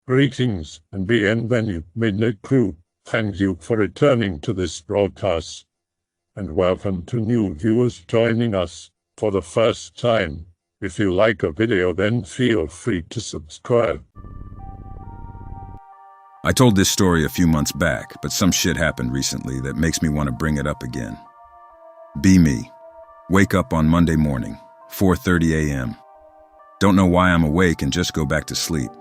Greetings and bienvenue, Midnight Crew. Thank you for returning to this broadcast. And welcome to new viewers joining us for the first time. If you like a video, then feel free to subscribe. I told this story a few months back, but some shit happened recently that makes me want to bring it up again. Be me. Wake up on Monday morning, 4:30 a.m. Don't know why I'm awake and just go back to sleep.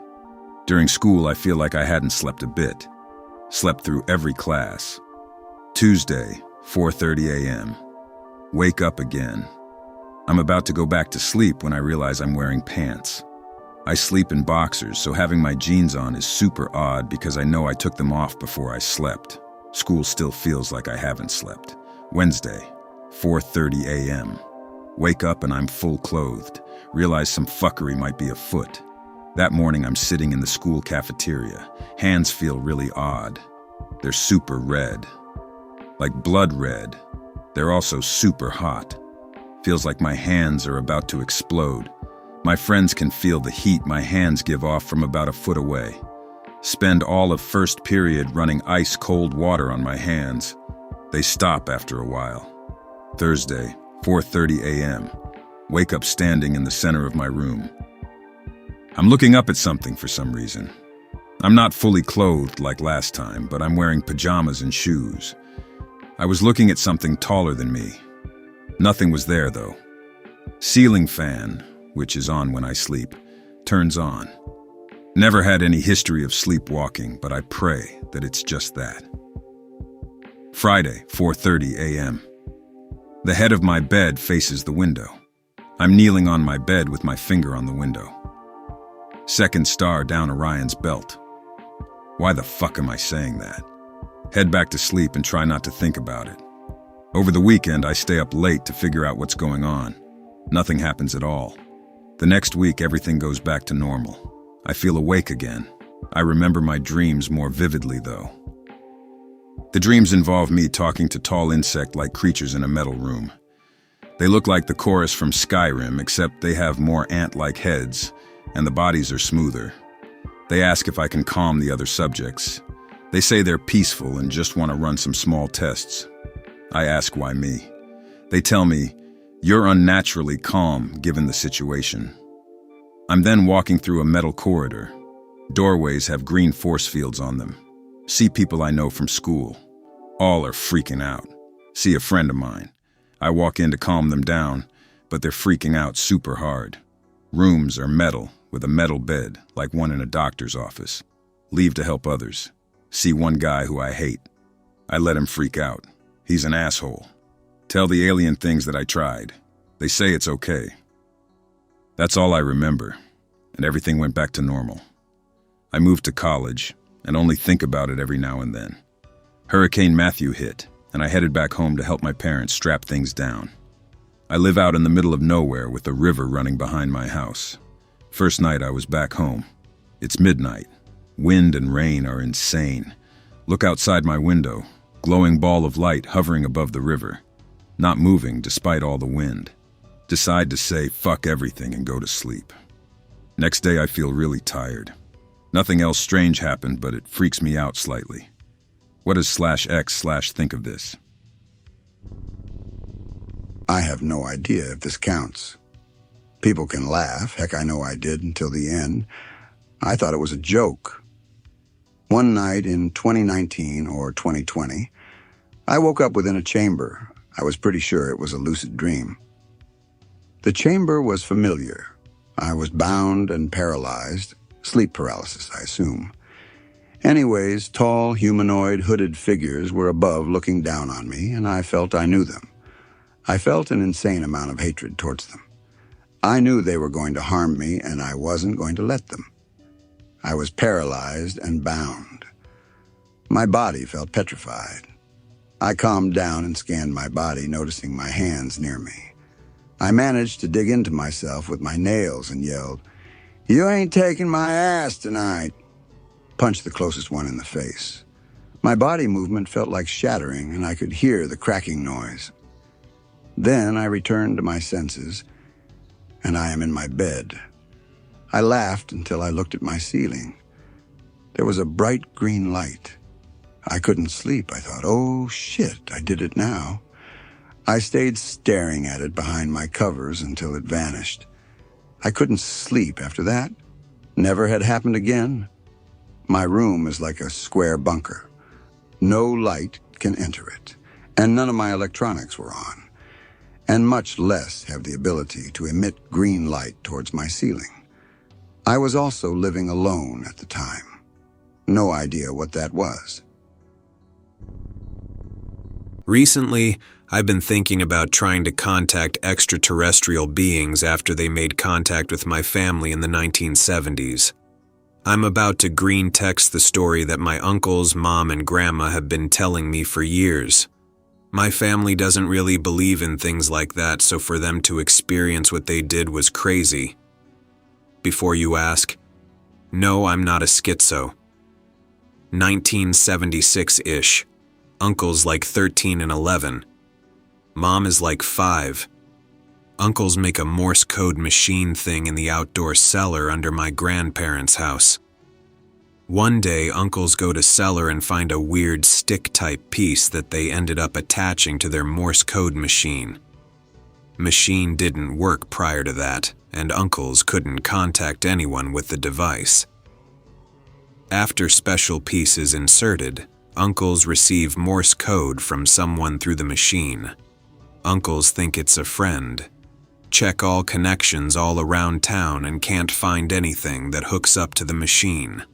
During school, I feel like I hadn't slept a bit. Slept through every class. Tuesday, 4:30 a.m. Wake up again. I'm about to go back to sleep when I realize I'm wearing pants. I sleep in boxers, so having my jeans on is super odd because I know I took them off before I slept. School still feels like I haven't slept. Wednesday, 4:30 a.m. Wake up and I'm full clothed. Realize some fuckery might be afoot. That morning I'm sitting in the school cafeteria. Hands feel really odd. They're super red. Like blood red. They're also super hot. Feels like my hands are about to explode. My friends can feel the heat my hands give off from about a foot away. Spend all of first period running ice cold water on my hands. They stop after a while. Thursday, 4:30 a.m. Wake up standing in the center of my room. I'm looking up at something for some reason. I'm not fully clothed like last time, but I'm wearing pajamas and shoes. I was looking at something taller than me. Nothing was there though. Ceiling fan, which is on when I sleep, turns on. Never had any history of sleepwalking, but I pray that it's just that. Friday, 4:30 a.m. The head of my bed faces the window. I'm kneeling on my bed with my finger on the window. Second star down Orion's belt. Why the fuck am I saying that? Head back to sleep and try not to think about it. Over the weekend, I stay up late to figure out what's going on. Nothing happens at all. The next week, everything goes back to normal. I feel awake again. I remember my dreams more vividly, though. The dreams involve me talking to tall insect-like creatures in a metal room. They look like the chorus from Skyrim, except they have more ant-like heads, and the bodies are smoother. They ask if I can calm the other subjects. They say they're peaceful and just want to run some small tests. I ask why me. They tell me, you're unnaturally calm given the situation. I'm then walking through a metal corridor. Doorways have green force fields on them. See people I know from school. All are freaking out. See a friend of mine. I walk in to calm them down, but they're freaking out super hard. Rooms are metal, with a metal bed, like one in a doctor's office. Leave to help others. See one guy who I hate. I let him freak out. He's an asshole. Tell the alien things that I tried. They say it's okay. That's all I remember, and everything went back to normal. I moved to college, and only think about it every now and then. Hurricane Matthew hit, and I headed back home to help my parents strap things down. I live out in the middle of nowhere with a river running behind my house. First night I was back home. It's midnight. Wind and rain are insane. Look outside my window, glowing ball of light hovering above the river. Not moving despite all the wind. Decide to say fuck everything and go to sleep. Next day I feel really tired. Nothing else strange happened, but it freaks me out slightly. What does /x/ think of this? I have no idea if this counts. People can laugh. Heck, I know I did until the end. I thought it was a joke. One night in 2019 or 2020, I woke up within a chamber. I was pretty sure it was a lucid dream. The chamber was familiar. I was bound and paralyzed. Sleep paralysis, I assume. Anyways, tall, humanoid, hooded figures were above looking down on me, and I felt I knew them. I felt an insane amount of hatred towards them. I knew they were going to harm me, and I wasn't going to let them. I was paralyzed and bound. My body felt petrified. I calmed down and scanned my body, noticing my hands near me. I managed to dig into myself with my nails and yelled, "You ain't taking my ass tonight." Punched the closest one in the face. My body movement felt like shattering, and I could hear the cracking noise. Then I returned to my senses, and I am in my bed. I laughed until I looked at my ceiling. There was a bright green light. I couldn't sleep. I thought, oh shit, I did it now. I stayed staring at it behind my covers until it vanished. I couldn't sleep after that. Never had happened again. My room is like a square bunker. No light can enter it, and none of my electronics were on, and much less have the ability to emit green light towards my ceiling. I was also living alone at the time. No idea what that was. Recently, I've been thinking about trying to contact extraterrestrial beings after they made contact with my family in the 1970s. I'm about to Greentext the story that my uncles, mom, and grandma have been telling me for years. My family doesn't really believe in things like that, so for them to experience what they did was crazy. Before you ask, no, I'm not a schizo. 1976-ish. Uncle's like 13 and 11. Mom is like 5. Uncles make a Morse code machine thing in the outdoor cellar under my grandparents' house. One day, uncles go to cellar and find a weird stick-type piece that they ended up attaching to their Morse code machine. Machine didn't work prior to that, and uncles couldn't contact anyone with the device. After special piece is inserted, uncles receive Morse code from someone through the machine. Uncles think it's a friend. Check all connections all around town and can't find anything that hooks up to the machine.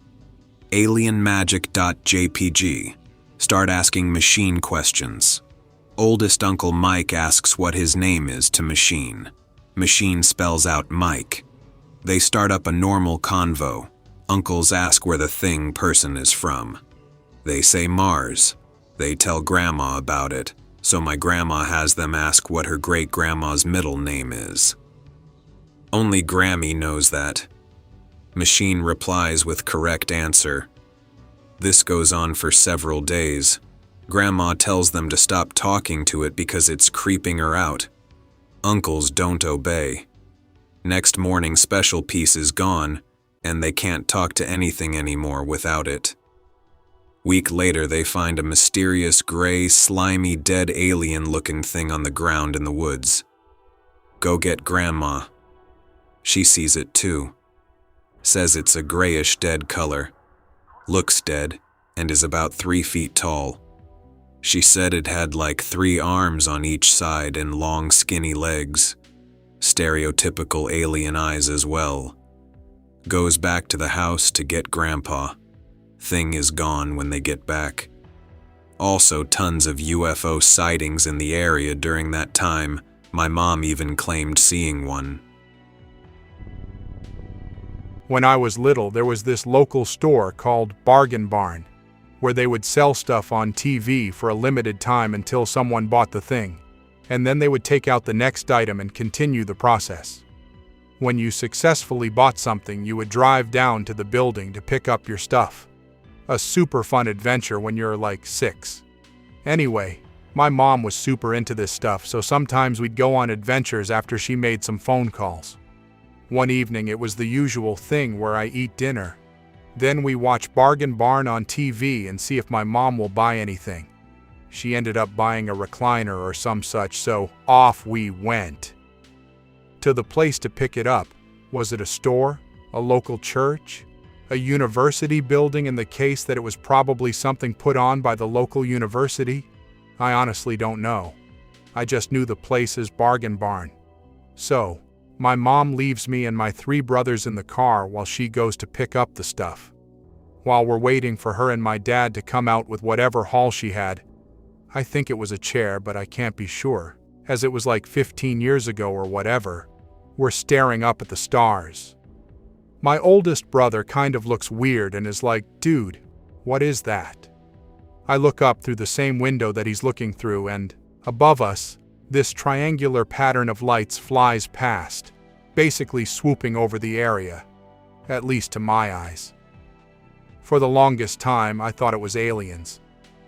Alienmagic.jpg. Start asking machine questions. Oldest Uncle Mike asks what his name is to machine. Machine spells out Mike. They start up a normal convo. Uncles ask where the thing person is from. They say Mars. They tell Grandma about it, so my grandma has them ask what her great-grandma's middle name is. Only Grammy knows that. Machine replies with correct answer. This goes on for several days. Grandma tells them to stop talking to it because it's creeping her out. Uncles don't obey. Next morning, special piece is gone, and they can't talk to anything anymore without it. Week later, they find a mysterious gray, slimy, dead alien-looking thing on the ground in the woods. Go get Grandma. She sees it too. Says it's a grayish dead color. Looks dead, and is about 3 feet tall. She said it had like 3 arms on each side and long, skinny legs. Stereotypical alien eyes as well. Goes back to the house to get Grandpa. Thing is gone when they get back. Also tons of UFO sightings in the area during that time. My mom even claimed seeing one. When I was little, there was this local store called Bargain Barn, where they would sell stuff on TV for a limited time until someone bought the thing, and then they would take out the next item and continue the process. When you successfully bought something, you would drive down to the building to pick up your stuff. A super fun adventure when you're like 6. Anyway, my mom was super into this stuff, so sometimes we'd go on adventures after she made some phone calls. One evening it was the usual thing where I eat dinner. Then we watch Bargain Barn on TV and see if my mom will buy anything. She ended up buying a recliner or some such, so off we went. To the place to pick it up. Was it a store? A local church? A university building in the case that it was probably something put on by the local university? I honestly don't know. I just knew the place as Bargain Barn. So, my mom leaves me and my 3 brothers in the car while she goes to pick up the stuff. While we're waiting for her and my dad to come out with whatever haul she had, I think it was a chair, but I can't be sure, as it was like 15 years ago or whatever, we're staring up at the stars. My oldest brother kind of looks weird and is like, "Dude, what is that?" I look up through the same window that he's looking through, and above us, this triangular pattern of lights flies past, basically swooping over the area, at least to my eyes. For the longest time, I thought it was aliens,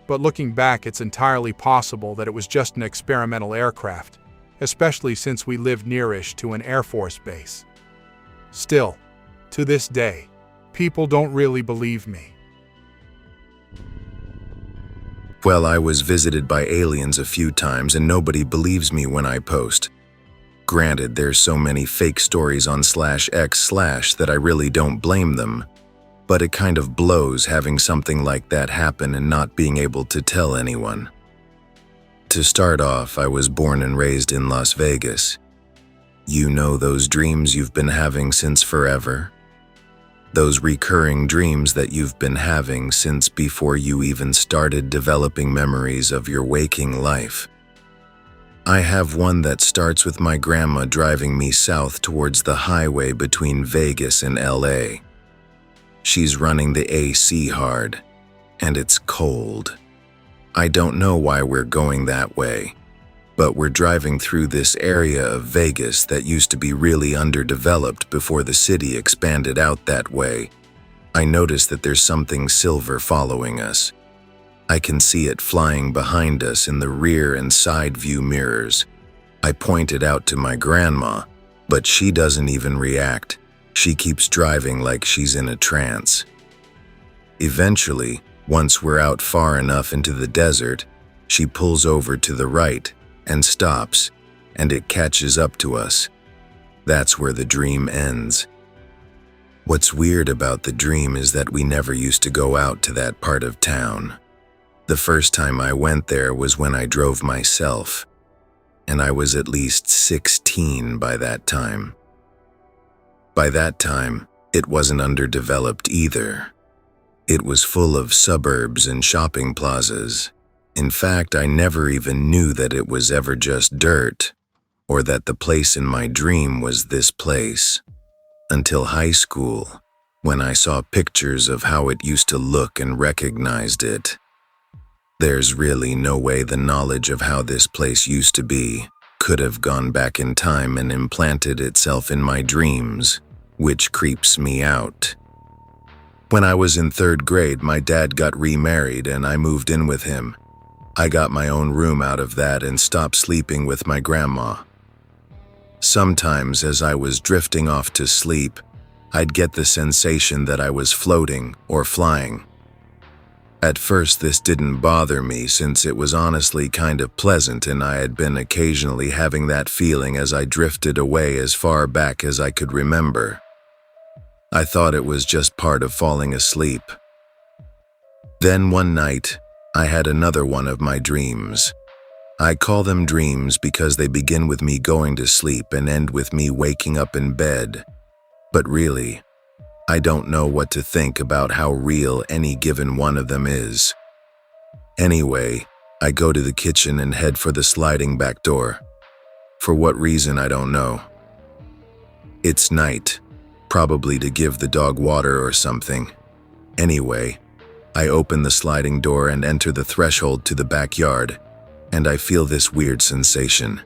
but looking back, it's entirely possible that it was just an experimental aircraft, especially since we live nearish to an Air Force base. Still, to this day, people don't really believe me. Well, I was visited by aliens a few times and nobody believes me when I post. Granted, there's so many fake stories on /x/ that I really don't blame them, but it kind of blows having something like that happen and not being able to tell anyone. To start off, I was born and raised in Las Vegas. You know those dreams you've been having since forever? Those recurring dreams that you've been having since before you even started developing memories of your waking life. I have one that starts with my grandma driving me south towards the highway between Vegas and LA. She's running the AC hard, and it's cold. I don't know why we're going that way, but we're driving through this area of Vegas that used to be really underdeveloped before the city expanded out that way. I notice that there's something silver following us. I can see it flying behind us in the rear and side view mirrors. I point it out to my grandma, but she doesn't even react. She keeps driving like she's in a trance. Eventually, once we're out far enough into the desert, she pulls over to the right and stops, and it catches up to us. That's where the dream ends. What's weird about the dream is that we never used to go out to that part of town. The first time I went there was when I drove myself, and I was at least 16 by that time. By that time, it wasn't underdeveloped either. It was full of suburbs and shopping plazas. In fact, I never even knew that it was ever just dirt, or that the place in my dream was this place, until high school, when I saw pictures of how it used to look and recognized it. There's really no way the knowledge of how this place used to be could have gone back in time and implanted itself in my dreams, which creeps me out. When I was in 3rd grade, my dad got remarried and I moved in with him. I got my own room out of that and stopped sleeping with my grandma. Sometimes, as I was drifting off to sleep, I'd get the sensation that I was floating or flying. At first, this didn't bother me since it was honestly kind of pleasant and I had been occasionally having that feeling as I drifted away as far back as I could remember. I thought it was just part of falling asleep. Then one night, I had another one of my dreams. I call them dreams because they begin with me going to sleep and end with me waking up in bed. But really, I don't know what to think about how real any given one of them is. Anyway, I go to the kitchen and head for the sliding back door. For what reason, I don't know. It's night, probably to give the dog water or something. Anyway, I open the sliding door and enter the threshold to the backyard, and I feel this weird sensation.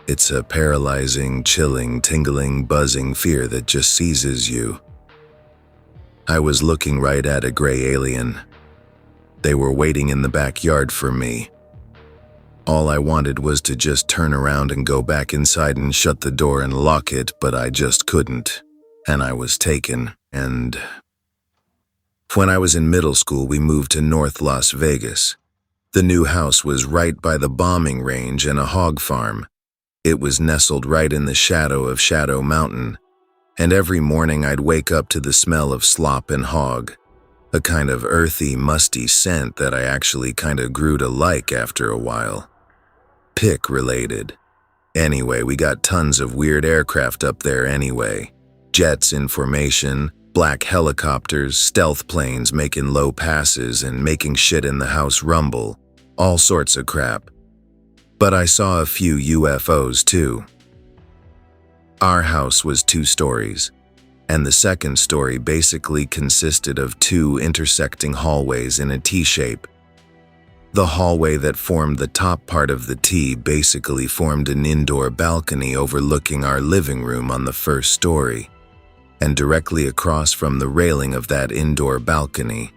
It's a paralyzing, chilling, tingling, buzzing fear that just seizes you. I was looking right at a gray alien. They were waiting in the backyard for me. All I wanted was to just turn around and go back inside and shut the door and lock it, but I just couldn't, and I was taken, and... When I was in middle school, we moved to North Las Vegas. The new house was right by the bombing range and a hog farm. It was nestled right in the shadow of Shadow Mountain, and every morning I'd wake up to the smell of slop and hog, a kind of earthy, musty scent that I actually kinda grew to like after a while. Pick related. Anyway, we got tons of weird aircraft up there anyway. Jets in formation, black helicopters, stealth planes making low passes and making shit in the house rumble, all sorts of crap. But I saw a few UFOs too. Our house was 2 stories, and the second story basically consisted of 2 intersecting hallways in a T-shape. The hallway that formed the top part of the T basically formed an indoor balcony overlooking our living room on the first story. And directly across from the railing of that indoor balcony,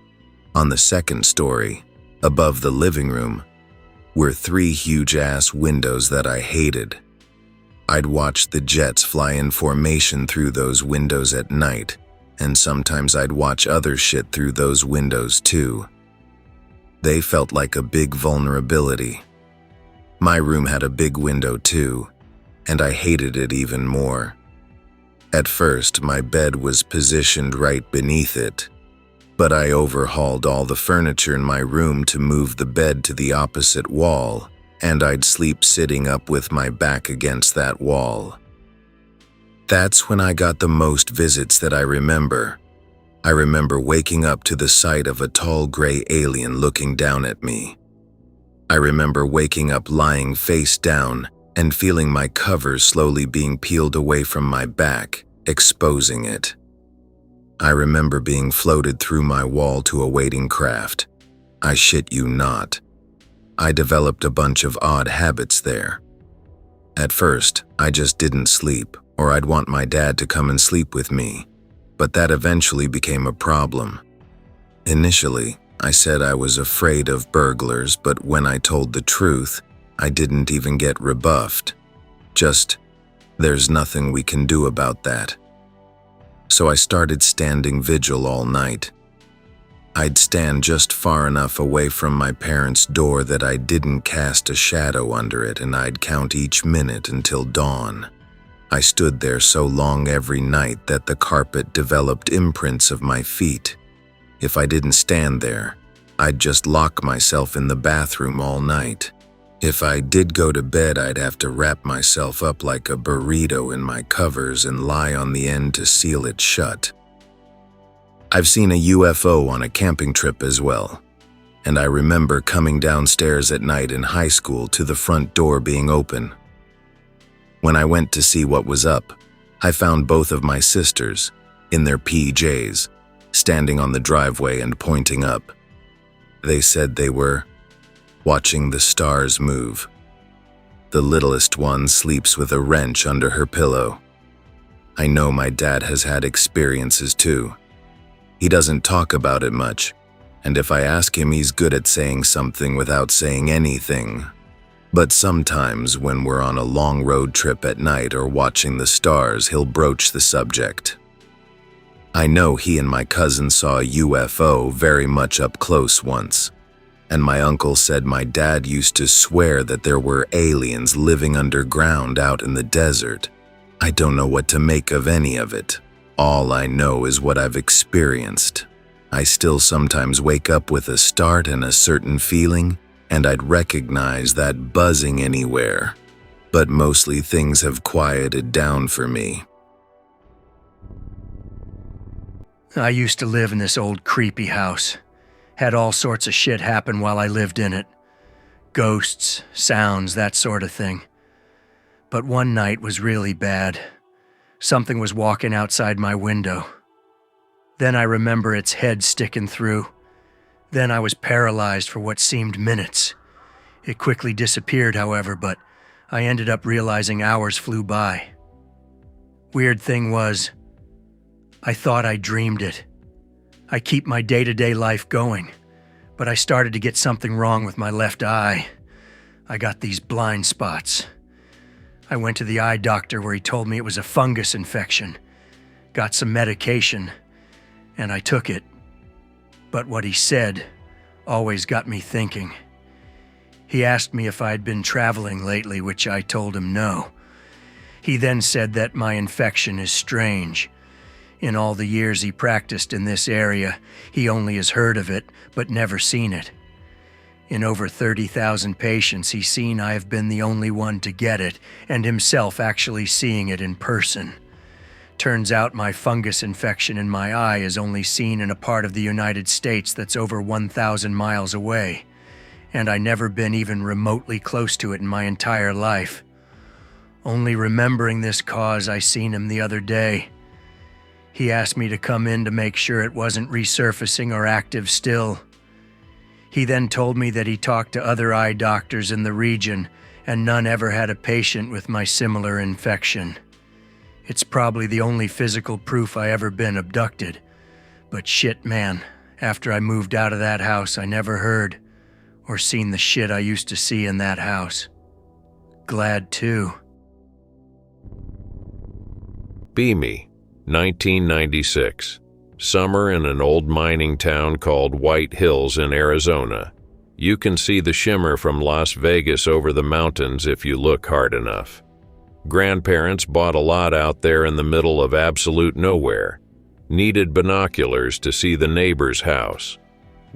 on the second story, above the living room, were 3 huge-ass windows that I hated. I'd watch the jets fly in formation through those windows at night, and sometimes I'd watch other shit through those windows too. They felt like a big vulnerability. My room had a big window too, and I hated it even more. At first, my bed was positioned right beneath it, but I overhauled all the furniture in my room to move the bed to the opposite wall, and I'd sleep sitting up with my back against that wall. That's when I got the most visits that I remember. I remember waking up to the sight of a tall gray alien looking down at me. I remember waking up lying face down and feeling my covers slowly being peeled away from my back, exposing it. I remember being floated through my wall to a waiting craft. I shit you not. I developed a bunch of odd habits there. At first, I just didn't sleep, or I'd want my dad to come and sleep with me, but that eventually became a problem. Initially, I said I was afraid of burglars, but when I told the truth, I didn't even get rebuffed. Just, there's nothing we can do about that. So I started standing vigil all night. I'd stand just far enough away from my parents' door that I didn't cast a shadow under it, and I'd count each minute until dawn. I stood there so long every night that the carpet developed imprints of my feet. If I didn't stand there, I'd just lock myself in the bathroom all night. If I did go to bed, I'd have to wrap myself up like a burrito in my covers and lie on the end to seal it shut. I've seen a UFO on a camping trip as well, and I remember coming downstairs at night in high school to the front door being open. When I went to see what was up, I found both of my sisters, in their PJs, standing on the driveway and pointing up. They said they were watching the stars move. The littlest one sleeps with a wrench under her pillow. I know my dad has had experiences too. He doesn't talk about it much, and if I ask him, he's good at saying something without saying anything. But sometimes when we're on a long road trip at night or watching the stars, he'll broach the subject. I know he and my cousin saw a UFO very much up close once, and my uncle said my dad used to swear that there were aliens living underground out in the desert. I don't know what to make of any of it. All I know is what I've experienced. I still sometimes wake up with a start and a certain feeling, and I'd recognize that buzzing anywhere. But mostly things have quieted down for me. I used to live in this old creepy house. Had all sorts of shit happen while I lived in it. Ghosts, sounds, that sort of thing. But one night was really bad. Something was walking outside my window. Then I remember its head sticking through. Then I was paralyzed for what seemed minutes. It quickly disappeared, however, but I ended up realizing hours flew by. Weird thing was, I thought I dreamed it. I keep my day-to-day life going, but I started to get something wrong with my left eye. I got these blind spots. I went to the eye doctor where he told me it was a fungus infection. Got some medication, and I took it. But what he said always got me thinking. He asked me if I had been traveling lately, which I told him no. He then said that my infection is strange. In all the years he practiced in this area, he only has heard of it, but never seen it. In over 30,000 patients he's seen, I have been the only one to get it, and himself actually seeing it in person. Turns out my fungus infection in my eye is only seen in a part of the United States that's over 1,000 miles away, and I never been even remotely close to it in my entire life. Only remembering this cause, I seen him the other day. He asked me to come in to make sure it wasn't resurfacing or active still. He then told me that he talked to other eye doctors in the region, and none ever had a patient with my similar infection. It's probably the only physical proof I ever been abducted. But shit, man, after I moved out of that house, I never heard or seen the shit I used to see in that house. Glad too. Beamy, 1996. Summer in an old mining town called White Hills in Arizona. You can see the shimmer from Las Vegas over the mountains if you look hard enough. Grandparents bought a lot out there in the middle of absolute nowhere. Needed binoculars to see the neighbor's house.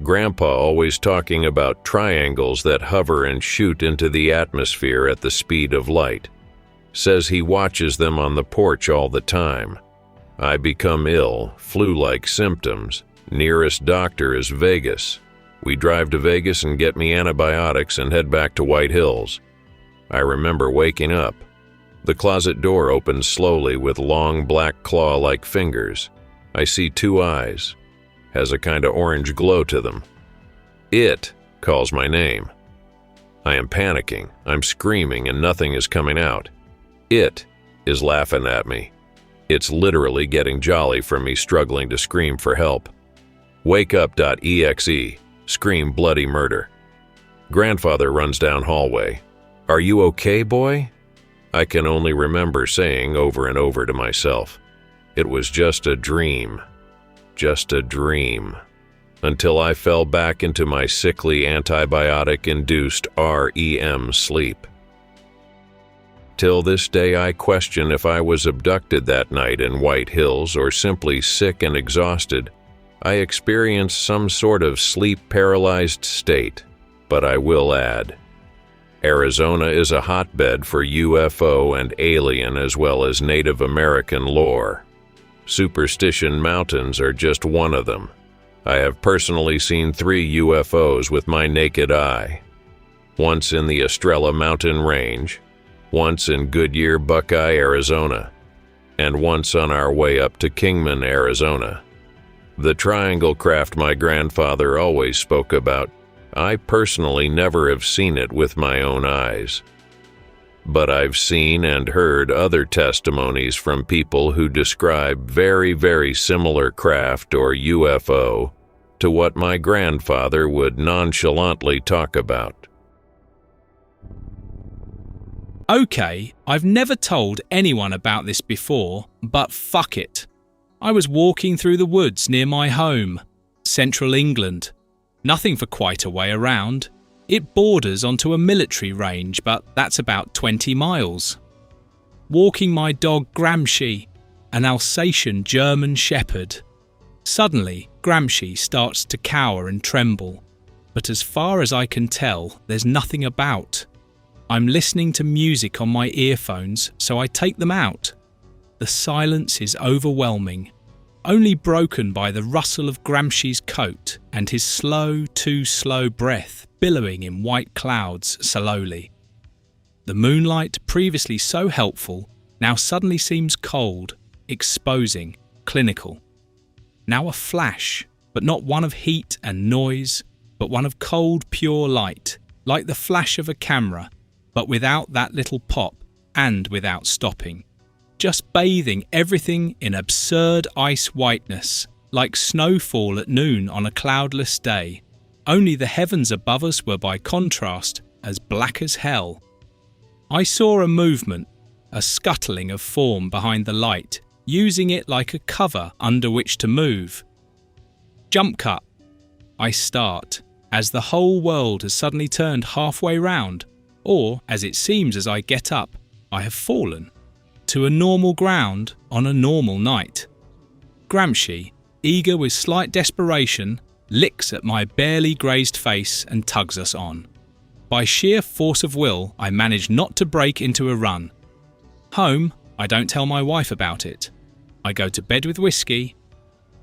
Grandpa always talking about triangles that hover and shoot into the atmosphere at the speed of light. Says he watches them on the porch all the time. I become ill, flu-like symptoms. Nearest doctor is Vegas. We drive to Vegas and get me antibiotics and head back to White Hills. I remember waking up. The closet door opens slowly with long black claw-like fingers. I see two eyes. Has a kind of orange glow to them. It calls my name. I am panicking. I'm screaming and nothing is coming out. It is laughing at me. It's literally getting jolly from me struggling to scream for help. Wakeup.exe. Scream bloody murder. Grandfather runs down hallway. Are you okay, boy? I can only remember saying over and over to myself, it was just a dream. Just a dream. Until I fell back into my sickly antibiotic-induced REM sleep. Till this day I question if I was abducted that night in White Hills or simply sick and exhausted. I experienced some sort of sleep-paralyzed state, but I will add, Arizona is a hotbed for UFO and alien as well as Native American lore. Superstition Mountains are just one of them. I have personally seen 3 UFOs with my naked eye. Once in the Estrella Mountain Range, once in Goodyear, Buckeye, Arizona, and once on our way up to Kingman, Arizona. The triangle craft my grandfather always spoke about, I personally never have seen it with my own eyes. But I've seen and heard other testimonies from people who describe very, very similar craft or UFO to what my grandfather would nonchalantly talk about. Okay, I've never told anyone about this before, but fuck it. I was walking through the woods near my home, central England. Nothing for quite a way around. It borders onto a military range, but that's about 20 miles. Walking my dog Gramsci, an Alsatian German Shepherd. Suddenly, Gramsci starts to cower and tremble, but as far as I can tell, there's nothing about. I'm listening to music on my earphones, so I take them out. The silence is overwhelming, only broken by the rustle of Gramsci's coat and his slow, too slow breath billowing in white clouds slowly. The moonlight, previously so helpful, now suddenly seems cold, exposing, clinical. Now a flash, but not one of heat and noise, but one of cold, pure light, like the flash of a camera, but without that little pop and without stopping. Just bathing everything in absurd ice whiteness, like snowfall at noon on a cloudless day. Only the heavens above us were by contrast as black as hell. I saw a movement, a scuttling of form behind the light, using it like a cover under which to move. Jumpcut. I start, as the whole world has suddenly turned halfway round, or, as it seems as I get up, I have fallen to a normal ground on a normal night. Gramsci, eager with slight desperation, licks at my barely grazed face and tugs us on. By sheer force of will, I manage not to break into a run. Home, I don't tell my wife about it. I go to bed with whiskey.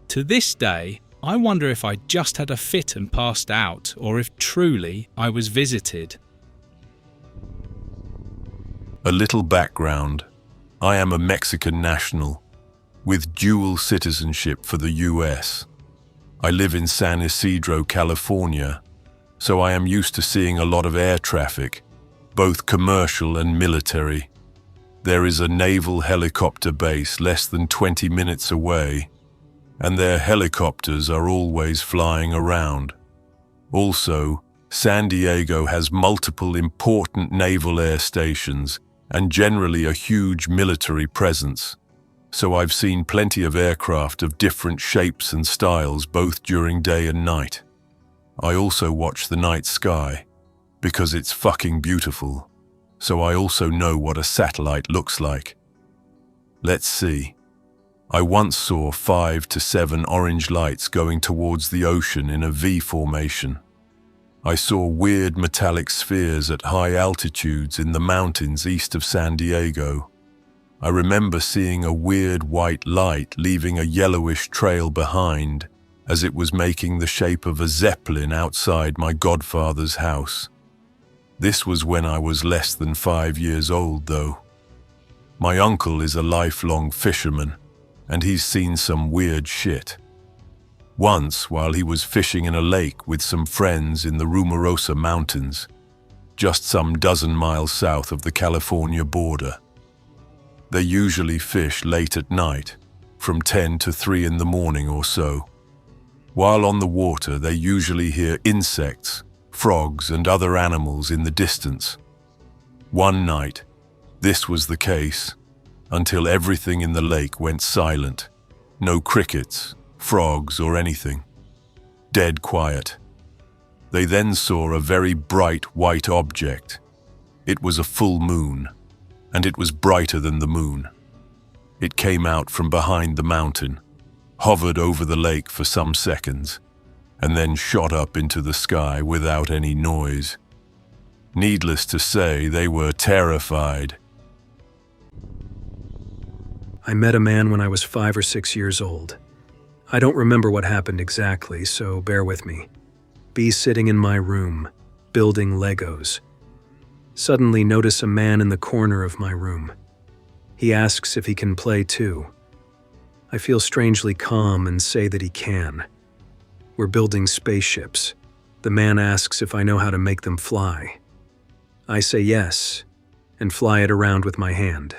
To this day, I wonder if I just had a fit and passed out, or if truly I was visited. A little background. I am a Mexican national with dual citizenship for the US. I live in San Isidro, California, so I am used to seeing a lot of air traffic, both commercial and military. There is a naval helicopter base less than 20 minutes away, and their helicopters are always flying around. Also, San Diego has multiple important naval air stations and generally a huge military presence, so I've seen plenty of aircraft of different shapes and styles both during day and night. I also watch the night sky, because it's fucking beautiful, so I also know what a satellite looks like. Let's see. I once saw 5 to 7 orange lights going towards the ocean in a V formation. I saw weird metallic spheres at high altitudes in the mountains east of San Diego. I remember seeing a weird white light leaving a yellowish trail behind as it was making the shape of a zeppelin outside my godfather's house. This was when I was less than 5 years old, though. My uncle is a lifelong fisherman, and he's seen some weird shit. Once, while he was fishing in a lake with some friends in the Rumarosa Mountains, just some dozen miles south of the California border. They usually fish late at night, from 10 to 3 in the morning or so. While on the water, they usually hear insects, frogs, and other animals in the distance. One night, this was the case, until everything in the lake went silent. No crickets, frogs, or anything. Dead quiet. They then saw a very bright white object. It was a full moon, and it was brighter than the moon. It came out from behind the mountain, hovered over the lake for some seconds, and then shot up into the sky without any noise. Needless to say, they were terrified. I met a man when I was 5 or 6 years old. I don't remember what happened exactly, so bear with me. Be sitting in my room, building Legos. Suddenly notice a man in the corner of my room. He asks if he can play too. I feel strangely calm and say that he can. We're building spaceships. The man asks if I know how to make them fly. I say yes, and fly it around with my hand.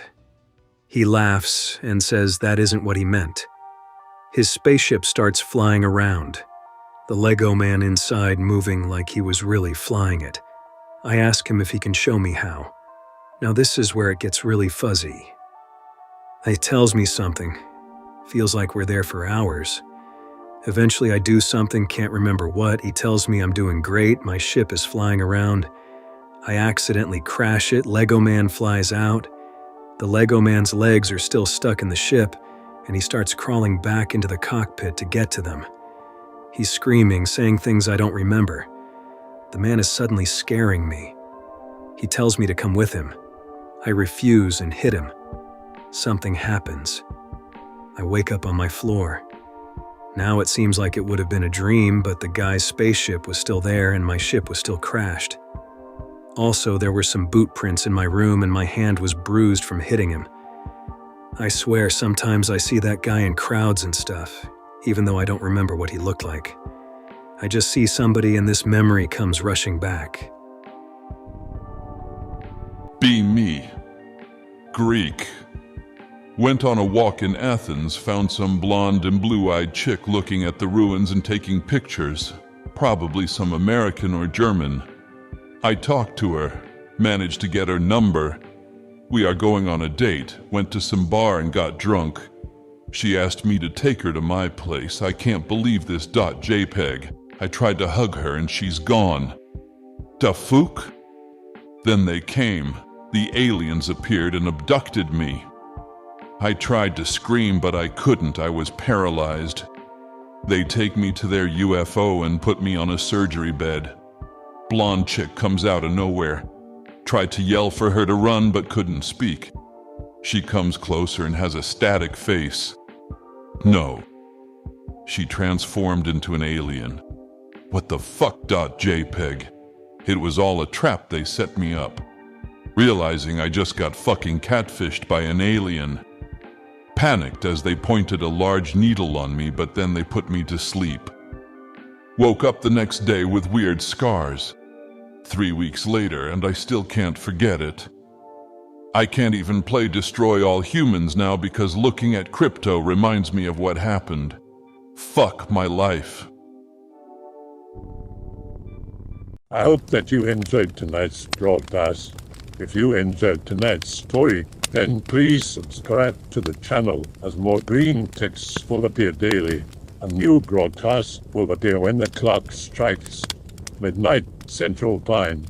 He laughs and says that isn't what he meant. His spaceship starts flying around, the Lego man inside moving like he was really flying it. I ask him if he can show me how. Now this is where it gets really fuzzy. He tells me something. Feels like we're there for hours. Eventually I do something, can't remember what. He tells me I'm doing great, my ship is flying around. I accidentally crash it, Lego man flies out. The Lego man's legs are still stuck in the ship, and he starts crawling back into the cockpit to get to them. He's screaming, saying things I don't remember. The man is suddenly scaring me. He tells me to come with him. I refuse and hit him. Something happens. I wake up on my floor. Now it seems like it would have been a dream, but the guy's spaceship was still there and my ship was still crashed. Also, there were some boot prints in my room and my hand was bruised from hitting him. I swear sometimes I see that guy in crowds and stuff, even though I don't remember what he looked like. I just see somebody and this memory comes rushing back. Be me. Greek. Went on a walk in Athens, found some blonde and blue-eyed chick looking at the ruins and taking pictures, probably some American or German. I talked to her, managed to get her number. We are going on a date, went to some bar and got drunk. She asked me to take her to my place. I can't believe this .jpg. I tried to hug her and she's gone. Da fuck? Then they came. The aliens appeared and abducted me. I tried to scream, but I couldn't. I was paralyzed. They take me to their UFO and put me on a surgery bed. Blonde chick comes out of nowhere. Tried to yell for her to run, but couldn't speak. She comes closer and has a static face. No. She transformed into an alien. What the fuck .jpg? It was all a trap, they set me up. Realizing I just got fucking catfished by an alien. Panicked as they pointed a large needle on me, but then they put me to sleep. Woke up the next day with weird scars. 3 weeks later, and I still can't forget it. I can't even play Destroy All Humans now because looking at crypto reminds me of what happened. Fuck my life. I hope that you enjoyed tonight's broadcast. If you enjoyed tonight's story, then please subscribe to the channel as more green texts will appear daily. A new broadcast will appear when the clock strikes midnight Central Time.